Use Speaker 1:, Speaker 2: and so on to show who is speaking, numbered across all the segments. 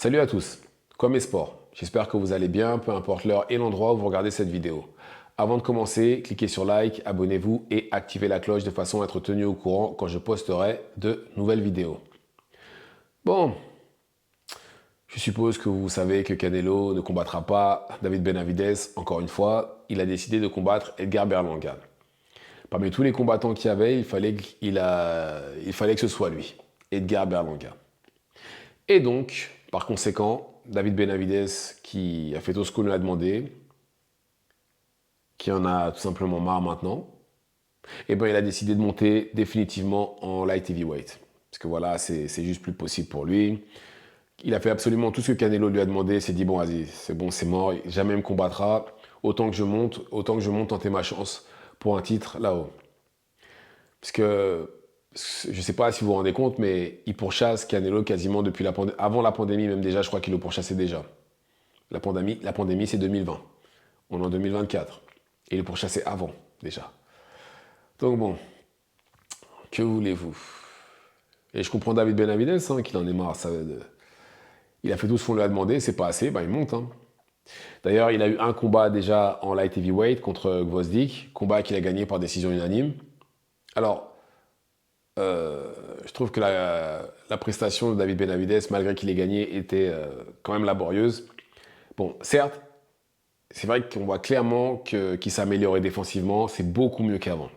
Speaker 1: Salut à tous, comme mes sports, j'espère que vous allez bien, peu importe l'heure et l'endroit où vous regardez cette vidéo. Avant de commencer, cliquez sur like, abonnez-vous et activez la cloche de façon à être tenu au courant quand je posterai de nouvelles vidéos. Bon, je suppose que vous savez que Canelo ne combattra pas David Benavidez, encore une fois, il a décidé de combattre Edgar Berlanga. Parmi tous les combattants qu'il y avait, il fallait que ce soit lui, Edgar Berlanga. Et donc, par conséquent, David Benavidez, qui a fait tout ce qu'on lui a demandé, qui en a tout simplement marre maintenant, et ben il a décidé de monter définitivement en light heavyweight. Parce que voilà, c'est juste plus possible pour lui. Il a fait absolument tout ce que Canelo lui a demandé, il s'est dit bon vas-y, c'est bon, c'est mort, jamais il me combattra, autant que je monte tenter ma chance pour un titre là-haut. Parce que je ne sais pas si vous vous rendez compte, mais il pourchasse Canelo quasiment depuis avant la pandémie, même déjà, je crois qu'il le pourchassait déjà. La pandémie c'est 2020. On est en 2024. Et il est pourchassé avant, déjà. Donc bon, que voulez-vous? Et je comprends David Benavidez, hein, qu'il en est marre. Il a fait tout ce qu'on lui a demandé, c'est pas assez, ben il monte. Hein. D'ailleurs, il a eu un combat déjà en light heavyweight contre Gvozdyk, combat qu'il a gagné par décision unanime. Alors, je trouve que la prestation de David Benavidez, malgré qu'il ait gagné, était quand même laborieuse. Bon, certes, c'est vrai qu'on voit clairement qu'il s'est amélioré défensivement, c'est beaucoup mieux qu'avant.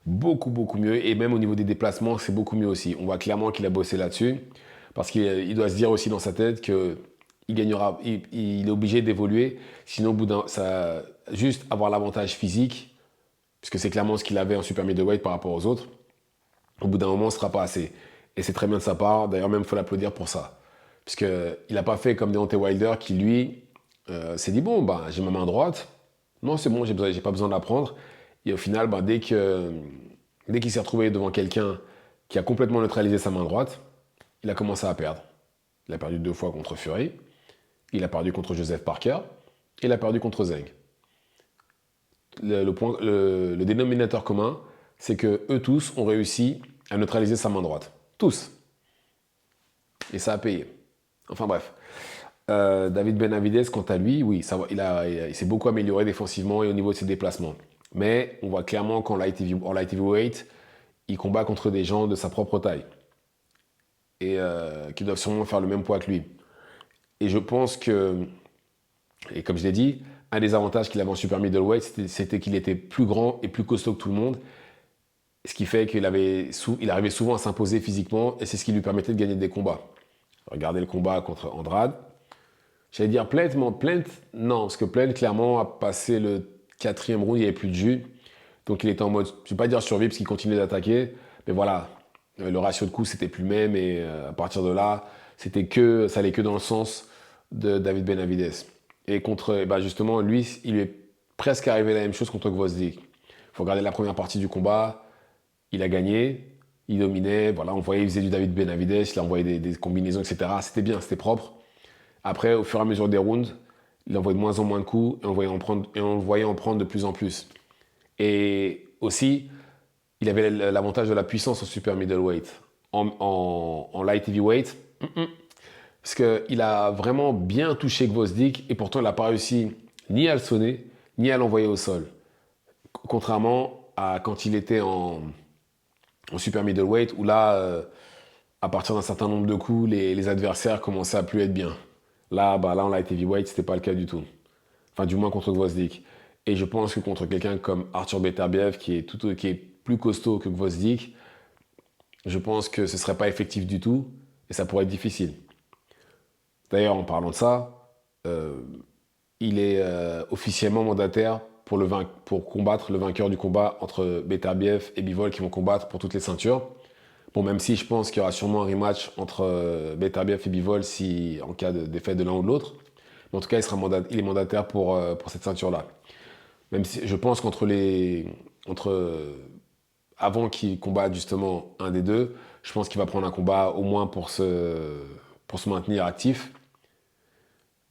Speaker 1: Beaucoup, beaucoup mieux. Et même au niveau des déplacements, c'est beaucoup mieux aussi. On voit clairement qu'il a bossé là-dessus. Parce qu'il doit se dire aussi dans sa tête qu'il gagnera, il est obligé d'évoluer. Sinon, au bout juste avoir l'avantage physique, puisque c'est clairement ce qu'il avait en super middleweight par rapport aux autres, au bout d'un moment, ce ne sera pas assez. Et c'est très bien de sa part. D'ailleurs, même, il faut l'applaudir pour ça. Puisqu'il n'a pas fait comme Deontay Wilder qui, lui, s'est dit, bon, bah, j'ai ma main droite. Non, c'est bon, j'ai pas besoin de la prendre. Et au final, bah, dès qu'il s'est retrouvé devant quelqu'un qui a complètement neutralisé sa main droite, il a commencé à perdre. Il a perdu 2 fois contre Fury, il a perdu contre Joseph Parker, et il a perdu contre Zeng. Le dénominateur commun, c'est que eux tous ont réussi à neutraliser sa main droite. Tous. Et ça a payé. Enfin bref. David Benavidez, quant à lui, oui, il s'est beaucoup amélioré défensivement et au niveau de ses déplacements. Mais on voit clairement qu'en light heavyweight, il combat contre des gens de sa propre taille. Et qui doivent sûrement faire le même poids que lui. Et je pense que, et comme je l'ai dit, un des avantages qu'il avait en super middleweight, c'était qu'il était plus grand et plus costaud que tout le monde. Ce qui fait qu'il arrivait souvent à s'imposer physiquement et c'est ce qui lui permettait de gagner des combats. Regardez le combat contre Andrade. J'allais dire Plant, non, parce que Plant, clairement, a passé le 4e round, il n'y avait plus de jus. Donc il était en mode, je ne vais pas dire survie parce qu'il continuait d'attaquer, mais voilà, le ratio de coups, c'était plus le même et à partir de là, ça allait que dans le sens de David Benavidez. Et justement, il lui est presque arrivé la même chose contre Gvozdyk. Il faut regarder la première partie du combat, il a gagné, il dominait, voilà, on voyait, il faisait du David Benavidez, il a envoyé des combinaisons, etc. C'était bien, c'était propre. Après, au fur et à mesure des rounds, il envoyait de moins en moins de coups et on le voyait en prendre de plus en plus. Et aussi, il avait l'avantage de la puissance en super middleweight. En light heavyweight, parce qu'il a vraiment bien touché Gvozdyk et pourtant il n'a pas réussi ni à le sonner, ni à l'envoyer au sol. Contrairement à quand il était en super middleweight, où là, à partir d'un certain nombre de coups, les adversaires commençaient à plus être bien. Là, en light heavyweight, c'était pas le cas du tout. Enfin, du moins contre Gvozdyk. Et je pense que contre quelqu'un comme Arthur Beterbiev, qui est plus costaud que Gvozdyk, je pense que ce serait pas effectif du tout et ça pourrait être difficile. D'ailleurs, en parlant de ça, il est officiellement mandataire pour combattre le vainqueur du combat entre Beterbiev et Bivol qui vont combattre pour toutes les ceintures. Bon, même si je pense qu'il y aura sûrement un rematch entre Beterbiev et Bivol en cas de défaite de l'un ou de l'autre. Mais en tout cas, il est mandataire pour cette ceinture-là. Même si je pense avant qu'il combatte justement un des deux, je pense qu'il va prendre un combat au moins pour se maintenir actif.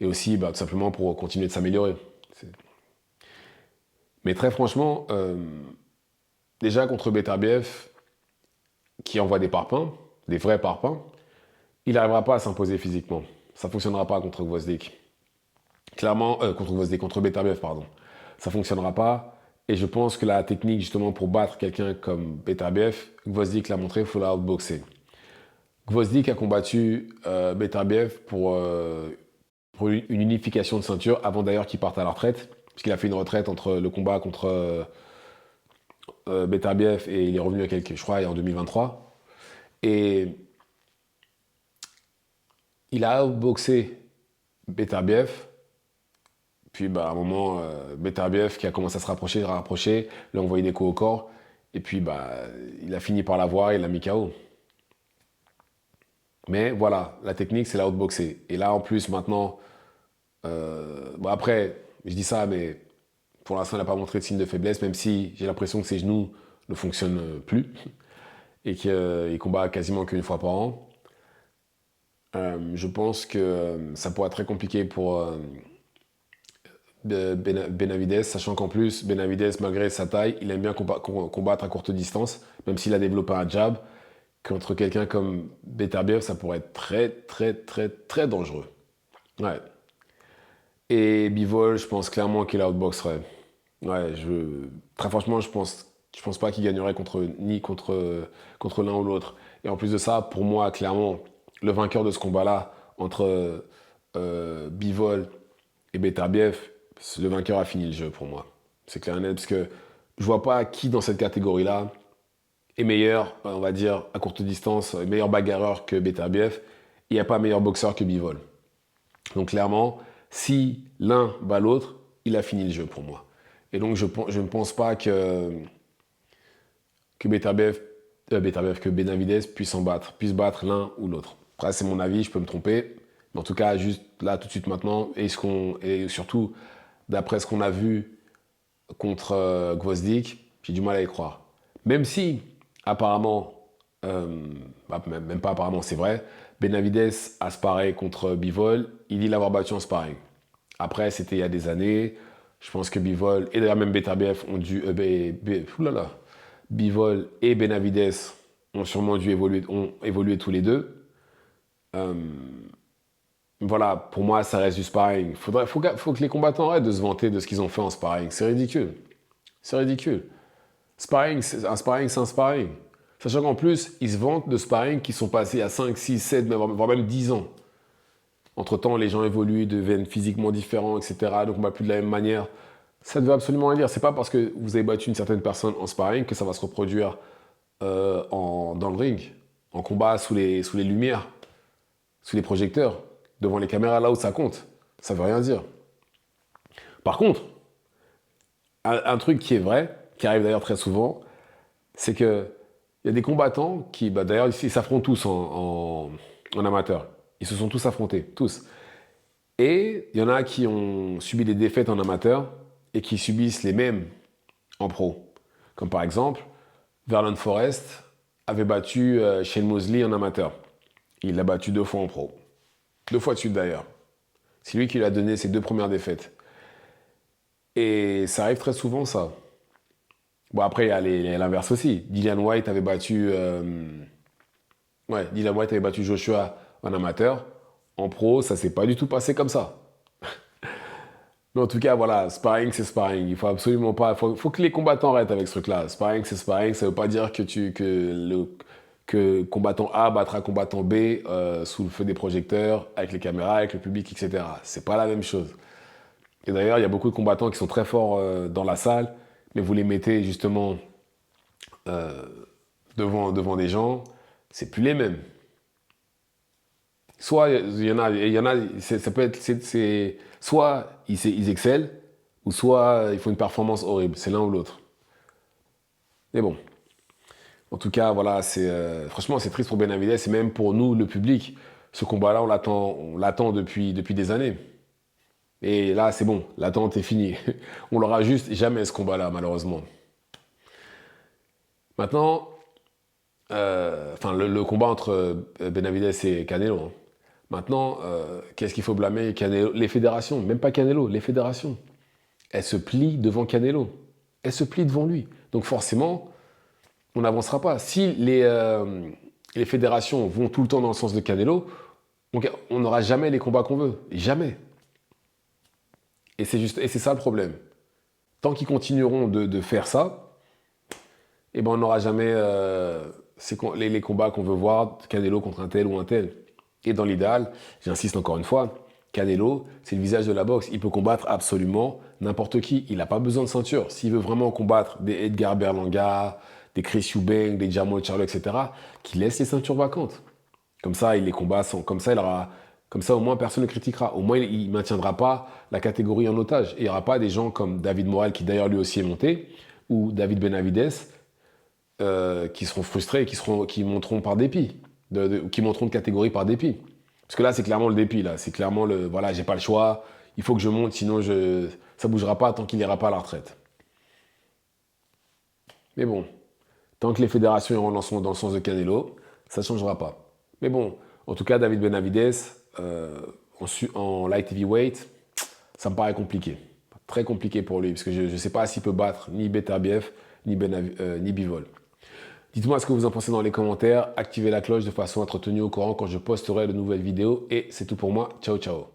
Speaker 1: Et aussi, tout simplement pour continuer de s'améliorer. Mais très franchement, déjà contre Beterbiev, qui envoie des parpaings, des vrais parpaings, il n'arrivera pas à s'imposer physiquement. ça ne fonctionnera pas contre Gvozdyk. Clairement, contre Gvozdyk, contre Beterbiev, pardon. Ça ne fonctionnera pas. Et je pense que la technique, justement, pour battre quelqu'un comme Beterbiev, Gvozdyk l'a montré, il faut la outboxer. Gvozdyk a combattu Beterbiev pour une unification de ceinture avant d'ailleurs qu'il parte à la retraite. Parce qu'il a fait une retraite entre le combat contre Beterbiev et il est revenu je crois, en 2023. Et il a outboxé Beterbiev. Puis à un moment, Beterbiev qui a commencé à se rapprocher, lui a envoyé des coups au corps. Et puis il a fini par l'avoir et il l'a mis KO. Mais voilà, la technique, c'est la outboxer. Et là, en plus, maintenant, après, je dis ça, mais pour l'instant, il n'a pas montré de signe de faiblesse, même si j'ai l'impression que ses genoux ne fonctionnent plus et qu'il combat quasiment qu'une fois par an. Je pense que ça pourrait être très compliqué pour Benavidez, sachant qu'en plus, Benavidez, malgré sa taille, il aime bien combattre à courte distance, même s'il a développé un jab. Contre quelqu'un comme Beterbiev, ça pourrait être très, très, très, très dangereux. Ouais. Et Bivol, je pense clairement qu'il outboxerait. Ouais, très franchement, je pense pas qu'il gagnerait contre l'un ou l'autre. Et en plus de ça, pour moi, clairement, le vainqueur de ce combat-là, entre Bivol et Beterbiev, le vainqueur a fini le jeu pour moi. C'est clair et net, parce que je vois pas qui dans cette catégorie-là est meilleur, on va dire, à courte distance, meilleur bagarreur que Beterbiev. Il n'y a pas meilleur boxeur que Bivol. Donc clairement, si l'un bat l'autre, il a fini le jeu pour moi. Et donc je ne pense pas que que Benavidez puisse battre l'un ou l'autre. Après, c'est mon avis, je peux me tromper. Mais en tout cas, juste là, tout de suite maintenant, et surtout, d'après ce qu'on a vu contre Gvozdyk, j'ai du mal à y croire. Même si, apparemment, même pas apparemment, c'est vrai, Benavidez a sparé contre Bivol, il dit l'avoir battu en sparring. Après, c'était il y a des années. Je pense que Bivol, et d'ailleurs même Beterbiev ont dû... Bivol et Benavidez ont sûrement dû évoluer tous les deux. Voilà, pour moi, ça reste du sparring. Faut que les combattants arrêtent de se vanter de ce qu'ils ont fait en sparring. C'est ridicule. C'est ridicule. Un sparring, c'est un sparring. Sachant qu'en plus, ils se vantent de sparring qui sont passés à 5, 6, 7, voire même 10 ans. Entre-temps, les gens évoluent, deviennent physiquement différents, etc. Donc on ne bat plus de la même manière. Ça ne veut absolument rien dire. C'est pas parce que vous avez battu une certaine personne en sparring que ça va se reproduire dans le ring, en combat sous les lumières, sous les projecteurs, devant les caméras, là où ça compte. Ça ne veut rien dire. Par contre, un truc qui est vrai, qui arrive d'ailleurs très souvent, c'est qu'il y a des combattants qui, d'ailleurs, ils s'affrontent tous en amateur. Ils se sont tous affrontés, tous. Et il y en a qui ont subi des défaites en amateur et qui subissent les mêmes en pro. Comme par exemple, Vernon Forrest avait battu Shane Mosley en amateur. Il l'a battu 2 fois en pro. 2 fois de suite d'ailleurs. C'est lui qui lui a donné ses 2 premières défaites. Et ça arrive très souvent, ça. Bon, après, il y a l'inverse aussi. Dillian Whyte avait battu Joshua en amateur. En pro, ça s'est pas du tout passé comme ça. Mais en tout cas, voilà, sparring, c'est sparring. Il faut absolument pas... faut que les combattants arrêtent avec ce truc-là. Sparring, c'est sparring. Ça veut pas dire que combattant A battra combattant B sous le feu des projecteurs, avec les caméras, avec le public, etc. C'est pas la même chose. Et d'ailleurs, il y a beaucoup de combattants qui sont très forts dans la salle, mais vous les mettez justement devant des gens, c'est plus les mêmes. Soit il y en a, ça peut être, soit ils excellent, ou soit ils font une performance horrible. C'est l'un ou l'autre. Mais bon, en tout cas, voilà, franchement, c'est triste pour Benavidez, et même pour nous, le public. Ce combat-là, on l'attend depuis des années. Et là, c'est bon, l'attente est finie. On l'aura juste jamais ce combat-là, malheureusement. Maintenant, le combat entre Benavidez et Canelo. Hein. Maintenant, qu'est-ce qu'il faut blâmer Canelo, les fédérations, même pas Canelo, les fédérations. Elles se plient devant Canelo. Elles se plient devant lui. Donc forcément, on n'avancera pas. Si les fédérations vont tout le temps dans le sens de Canelo, Donc on n'aura jamais les combats qu'on veut. Jamais. Et c'est ça le problème. Tant qu'ils continueront de faire ça, eh ben on n'aura jamais les combats qu'on veut voir, Canelo contre un tel ou un tel. Et dans l'idéal, j'insiste encore une fois, Canelo, c'est le visage de la boxe. Il peut combattre absolument n'importe qui. Il n'a pas besoin de ceinture. S'il veut vraiment combattre des Edgar Berlanga, des Chris Eubank, des Jermall Charlo, etc., qu'il laisse les ceintures vacantes. Comme ça, il les combat sans, comme ça, au moins, personne ne critiquera. Au moins, il ne maintiendra pas la catégorie en otage. Et il n'y aura pas des gens comme David Morel, qui d'ailleurs lui aussi est monté, ou David Benavides, qui seront frustrés, qui monteront par dépit, qui monteront de catégorie par dépit. Parce que là, c'est clairement le dépit. Là, c'est clairement le, voilà, j'ai pas le choix. Il faut que je monte, sinon ça bougera pas tant qu'il n'ira pas à la retraite. Mais bon, tant que les fédérations iront dans le sens de Canelo, ça ne changera pas. Mais bon, en tout cas, David Benavides, en light heavyweight, ça me paraît compliqué. Très compliqué pour lui, parce que je ne sais pas s'il peut battre ni Beterbiev, ni Bivol. Dites-moi ce que vous en pensez dans les commentaires. Activez la cloche de façon à être tenu au courant quand je posterai de nouvelles vidéos. Et c'est tout pour moi. Ciao, ciao.